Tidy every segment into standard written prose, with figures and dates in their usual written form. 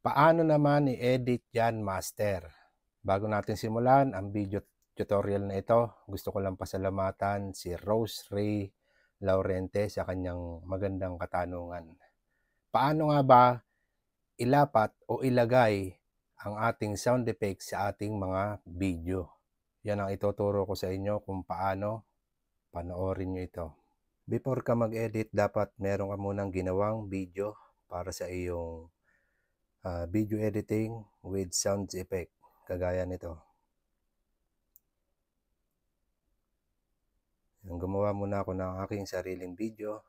Paano naman i-edit yan, master? Bago natin simulan ang video tutorial na ito, gusto ko lang pasalamatan si Rose Ray Laurente sa kanyang magandang katanungan. Paano nga ba ilapat o ilagay ang ating sound effects sa ating mga video? Yan ang ituturo ko sa inyo kung paano. Panoorin nyo ito. Before ka mag-edit, dapat meron ka munang ginawang video para sa iyong video editing with sound effect, kagaya nito. Gumawa muna ako ng aking sariling video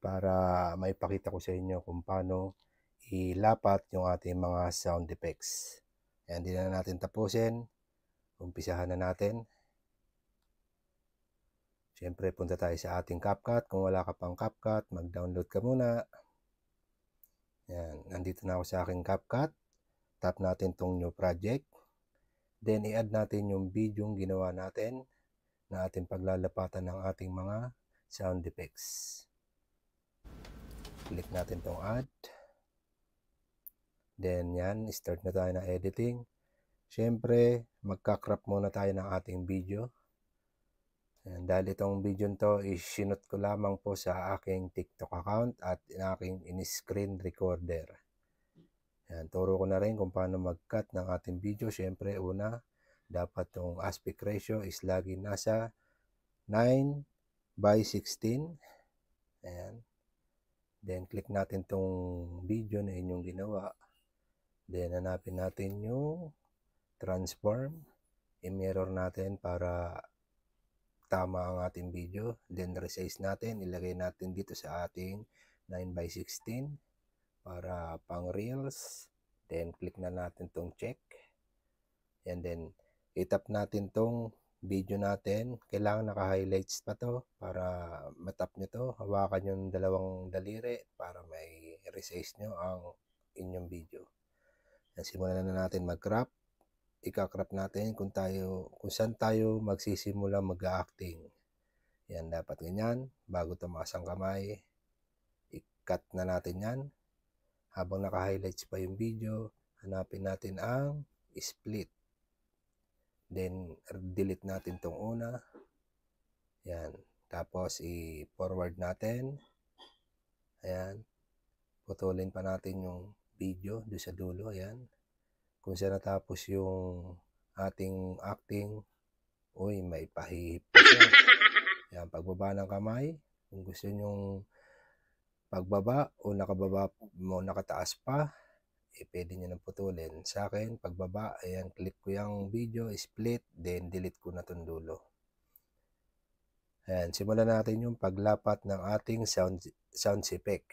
para maipakita ko sa inyo kung paano ilapat yung ating mga sound effects. Ayan, hindi na natin tapusin. Umpisahan na natin. Siyempre, punta tayo sa ating CapCut. Kung wala ka pang CapCut, mag-download ka muna. Ayan, nandito na ako sa aking CapCut. Tap natin tong new project. Then, i-add natin yung video yung ginawa natin na ating paglalapatan ng ating mga sound effects. Click natin tong add. Then, yan, start na tayo na editing. Siyempre, magka-crop muna tayo ng ating video. Ayan, dahil itong video nito is-shoot ko lamang po sa aking TikTok account at aking in-screen recorder. Ayan, turo ko na rin kung paano mag-cut ng ating video. Siyempre, una, dapat yung aspect ratio is lagi nasa 9:16. Ayan. Then, click natin tong video na inyong ginawa. Then, hanapin natin yung transform. I-mirror natin para tama ang ating video. Then, resize natin. Ilagay natin dito sa ating 9:16 para pang reels. Then, click na natin tong check. And then, itap natin tong video natin. Kailangan naka-highlights pa to para matap nyo to. Hawakan yung dalawang daliri para may resize nyo ang inyong video. And simulan na natin mag-crop. Ika-crop natin kung saan tayo magsisimula mag-acting. Yan, dapat ganyan. Bago tumaas ang kamay, i-cut na natin yan. Habang naka-highlights pa yung video, hanapin natin ang split. Then, delete natin tong una. Yan. Tapos, i-forward natin. Ayan. Putulin pa natin yung video doon sa dulo. Ayan. Kung saan natapos yung ating acting, uy, may pahihip pa siya. Yan, pagbaba ng kamay, kung gusto nyong pagbaba o nakababa mo nakataas pa, pwede nyo nang putulin. Sa akin, pagbaba, ayan, click ko yung video, split, then delete ko na itong dulo. Ayan, simulan natin yung paglapat ng ating sound effect.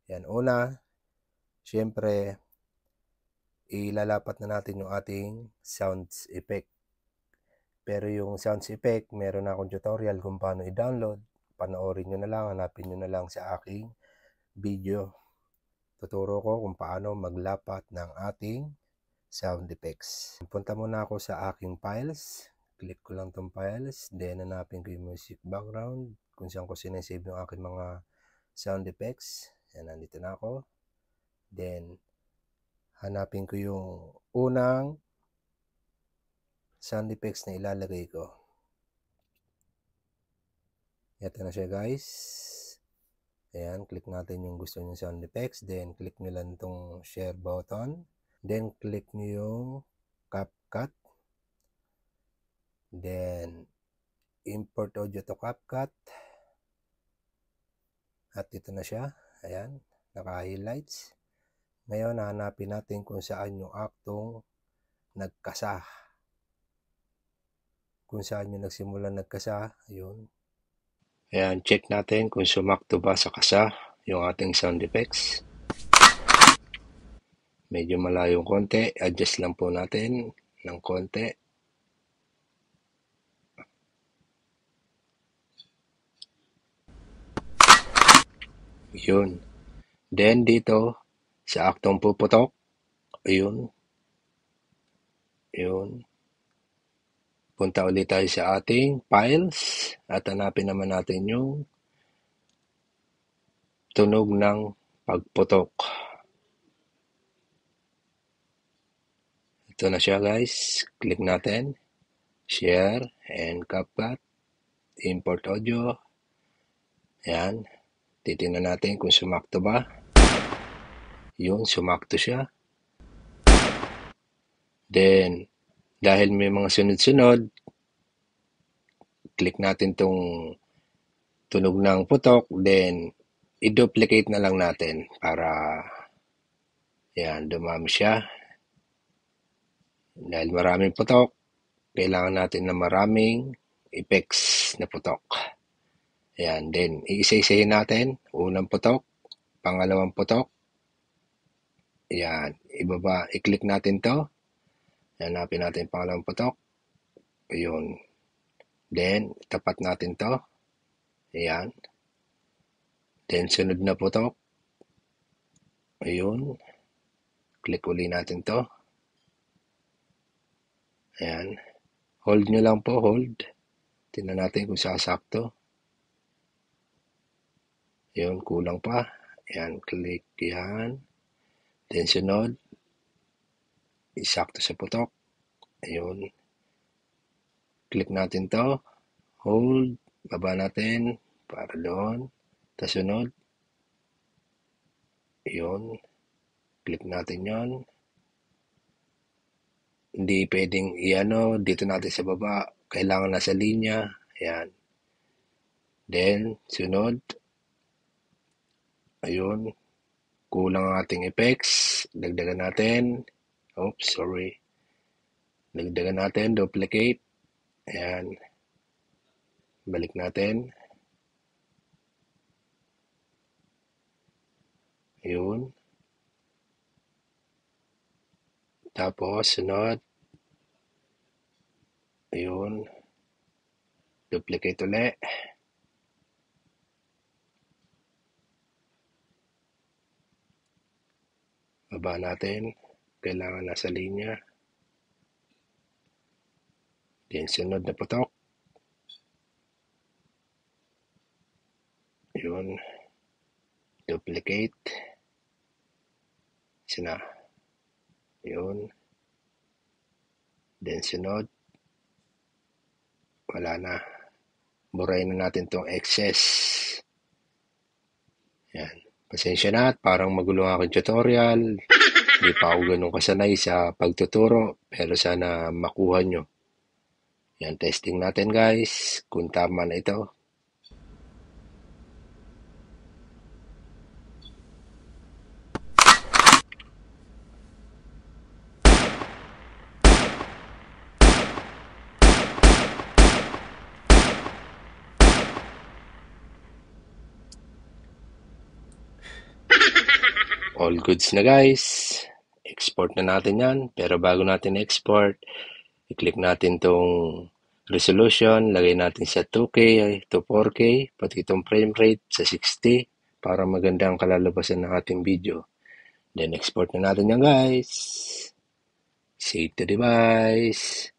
Ayan, una, syempre, ilalapat na natin yung ating sounds effect. Pero yung sounds effect, meron na akong tutorial kung paano i-download. Panoorin nyo na lang, hanapin nyo na lang sa aking video. Tuturo ko kung paano maglapat ng ating sound effects. Punta muna ako sa aking files. Click ko lang tong files. Then, hanapin ko yung music background. Kung saan ko sinasave yung aking mga sound effects. Yan, nandito na ako. Then, hanapin ko yung unang sound effects na ilalagay ko. Ito na siya, guys. Ayan, click natin yung gusto nyo sound effects. Then, click nyo lang itong share button. Then, click nyo yung CapCut. Then, import audio to CapCut. At ito na siya. Ayan, naka-highlights. Ngayon, hanapin natin kung saan yung aktong nagkasa. Kung saan yung nagsimula nagkasa, yun. Ayan, check natin kung sumakto ba sa kasa yung ating sound effects. Medyo malayong konti. Adjust lang po natin ng konti. Yun. Then, dito, sa aktong puputok, ayun. Yun. Punta ulit tayo sa ating files at hanapin naman natin yung tunog ng pagputok. Ito na siya guys. Click natin. Share and CapCut. Import audio. Ayan. Titingnan natin kung sumakto ba. Yun, sumakto siya. Then, dahil may mga sunod-sunod, click natin tong tunog ng putok. Then, i-duplicate na lang natin para yan, dumami siya. Dahil maraming putok, kailangan natin na maraming effects na putok. Ayan, then iisa-isahin natin. Unang putok, pangalawang putok. Ayan, ibaba, i-click natin to. Hanapin natin pangalawang putok. Ayun. Then, tapat natin to. Ayan. Then, sunod na putok. Ayun. Click uli natin to. Ayan. Hold nyo lang po, hold. Tingnan natin kung sasakto. Ayun, kulang pa. Ayan, click yan. Then, sunod. Isakto sa putok. Ayun. Click natin to. Hold. Baba natin. Para doon. Tapos sunod. Ayun. Click natin yon. Hindi pwedeng i-ano. Dito natin sa baba. Kailangan nasa linya. Ayan. Then, sunod. Ayun. Kulang ang ating effects. Dagdagan natin. Oops, sorry. Dagdagan natin. Duplicate. Ayan. Balik natin. Ayun. Tapos, sunod. Ayun. Duplicate ulit. Baba natin. Kailangan nasa linya. Then, sunod na putok. Ayun. Duplicate. Isa na. Ayun. Then, sunod. Wala na. Burahin na natin itong excess. Yan. Pasensya na at parang magulo ang aking tutorial. Hindi pa ako ganun kasanay sa pagtuturo. Pero sana makuha nyo. Yan, testing natin guys. Kung tama na ito. All goods na guys. Export na natin yan. Pero bago natin export, i-click natin tong resolution. Lagay natin sa 2K to 4K. Pati itong frame rate sa 60 para maganda ang kalalabasan ng ating video. Then export na natin yan guys. Save to device.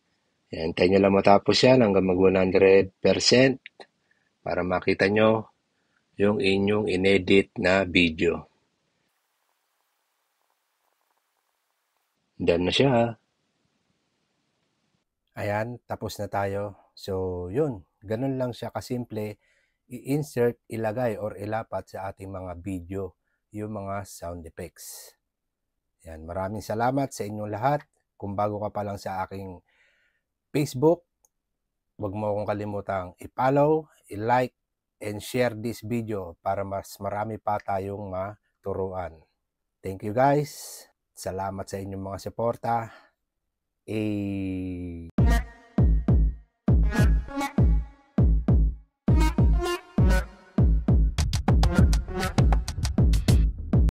Yan, tayo nyo lang matapos yan hanggang mag 100% para makita nyo yung inyong inedit na video. Done na siya. Ayan, tapos na tayo. So, yun. Ganun lang siya kasimple. I-insert, ilagay, or ilapat sa ating mga video yung mga sound effects. Yan, maraming salamat sa inyong lahat. Kung bago ka pa lang sa aking Facebook, huwag mo akong kalimutang i-follow, i-like, and share this video para mas marami pa tayong maturuan. Thank you guys. Salamat sa inyong mga suporta.